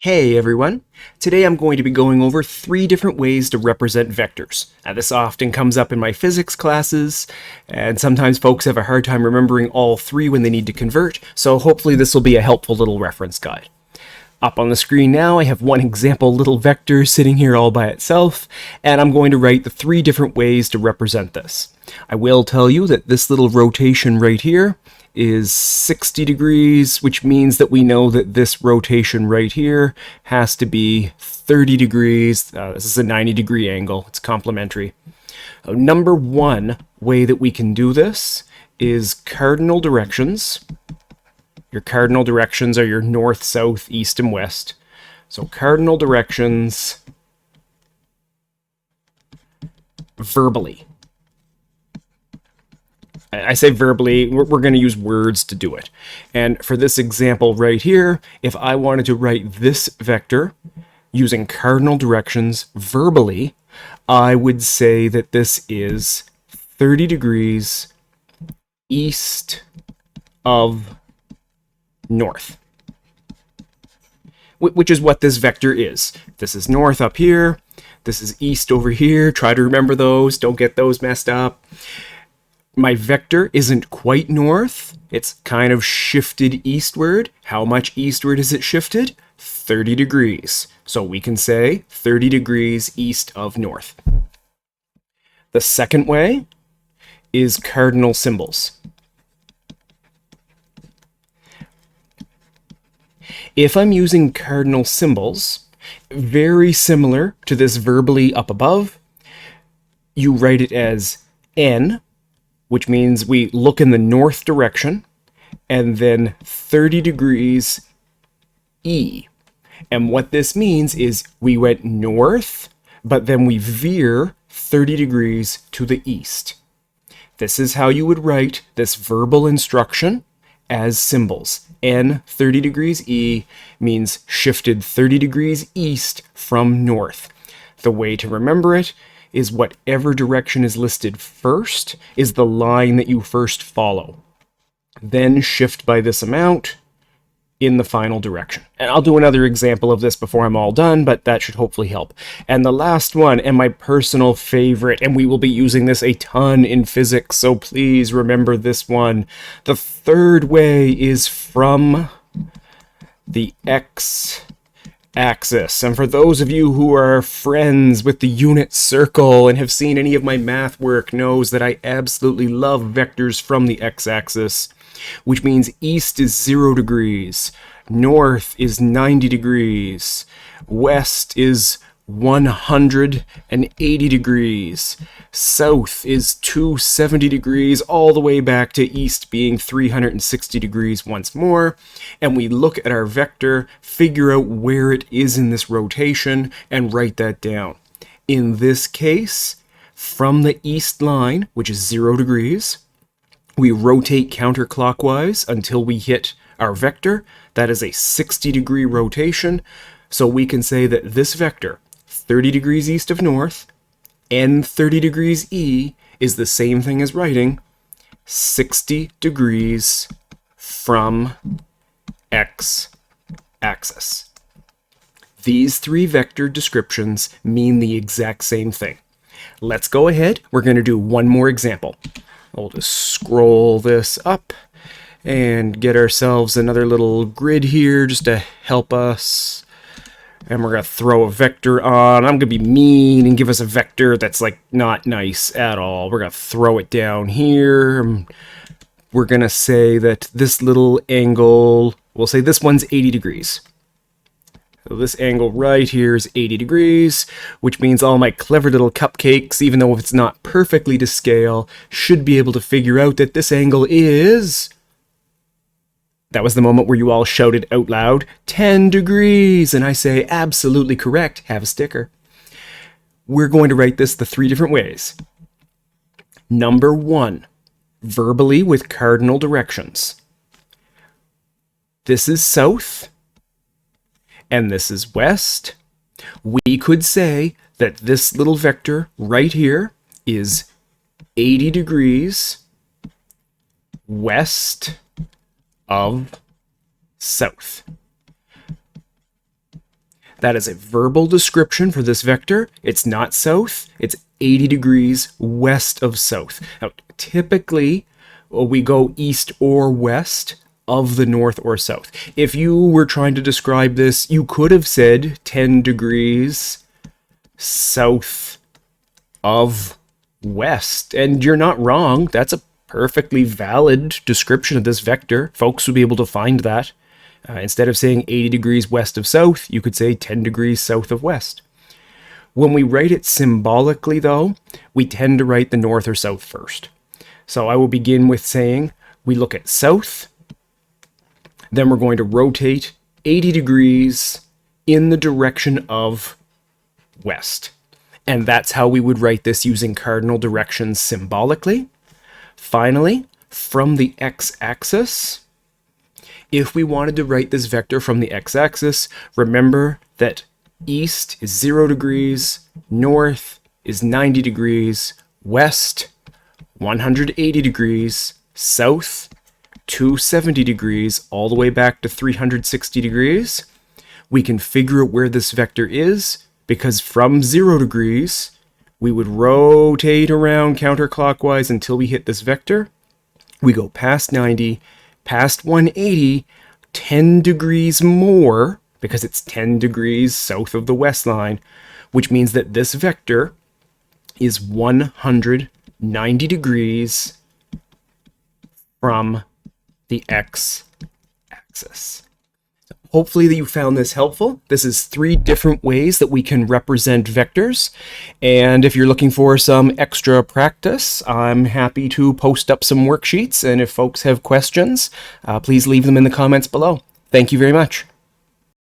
Hey everyone! Today I'm going to be going over 3 different ways to represent vectors. Now, this often comes up in my physics classes, and sometimes folks have a hard time remembering all 3 when they need to convert, so hopefully this will be a helpful little reference guide. Up on the screen now I have one example little vector sitting here all by itself, and I'm going to write the 3 different ways to represent this. I will tell you that this little rotation right here is 60 degrees, which means that we know that this rotation right here has to be 30 degrees. This is a 90-degree angle. It's complementary. Number 1 way that we can do this is cardinal directions. Your cardinal directions are your north, south, east, and west. So cardinal directions verbally. I say verbally, we're going to use words to do it. And for this example right here, if I wanted to write this vector using cardinal directions verbally, I would say that this is 30 degrees east of north, which is what this vector is. This is north up here, this is east over here. Try to remember those, don't get those messed up. My vector isn't quite north, it's kind of shifted eastward. How much eastward is it shifted? 30 degrees. So we can say 30 degrees east of north. The second way is cardinal symbols. If I'm using cardinal symbols, very similar to this verbally up above, you write it as N, which means we look in the north direction, and then 30 degrees E. And what this means is we went north, but then we veer 30 degrees to the east. This is how you would write this verbal instruction as symbols. N 30 degrees E means shifted 30 degrees east from north. The way to remember it is whatever direction is listed first is the line that you first follow. Then shift by this amount in the final direction. And I'll do another example of this before I'm all done, but that should hopefully help. And the last one, and my personal favorite, and we will be using this a ton in physics, so please remember this one. The third way is from the x-axis. And for those of you who are friends with the unit circle and have seen any of my math work knows that I absolutely love vectors from the x-axis, which means east is 0 degrees, north is 90 degrees, west is 180 degrees, south is 270 degrees, all the way back to east being 360 degrees once more, and we look at our vector, figure out where it is in this rotation, and write that down. In this case, from the east line, which is 0 degrees, we rotate counterclockwise until we hit our vector. That is a 60-degree rotation, so we can say that this vector, 30 degrees east of north, and 30 degrees E, is the same thing as writing 60 degrees from x-axis. These 3 vector descriptions mean the exact same thing. Let's go ahead. We're going to do one more example. We'll just scroll this up and get ourselves another little grid here just to help us. And we're going to throw a vector on. I'm going to be mean and give us a vector that's like not nice at all. We're going to throw it down here. We're going to say that this little angle, we'll say this one's 80 degrees. So this angle right here is 80 degrees, which means all my clever little cupcakes, even though it's not perfectly to scale, should be able to figure out that this angle is... That was the moment where you all shouted out loud, 10 degrees, and I say, absolutely correct, have a sticker. We're going to write this the 3 different ways. Number 1, verbally with cardinal directions. This is south, and this is west. We could say that this little vector right here is 80 degrees west of south. That is a verbal description for this vector. It's not south, it's 80 degrees west of south. Now, typically, we go east or west of the north or south. If you were trying to describe this, you could have said 10 degrees south of west, and you're not wrong. That's a perfectly valid description of this vector. Folks would be able to find that. Instead of saying 80 degrees west of south, you could say 10 degrees south of west. When we write it symbolically, though, we tend to write the north or south first. So I will begin with saying we look at south, then we're going to rotate 80 degrees in the direction of west. And that's how we would write this using cardinal directions symbolically. Finally, from the x-axis, if we wanted to write this vector from the x-axis, remember that east is 0 degrees, north is 90 degrees, west 180 degrees, south 270 degrees, all the way back to 360 degrees. We can figure out where this vector is, because from 0 degrees, we would rotate around counterclockwise until we hit this vector. We go past 90, past 180, 10 degrees more, because it's 10 degrees south of the west line, which means that this vector is 190 degrees from the x-axis. Hopefully that you found this helpful. This is 3 different ways that we can represent vectors. And if you're looking for some extra practice, I'm happy to post up some worksheets. And if folks have questions, please leave them in the comments below. Thank you very much.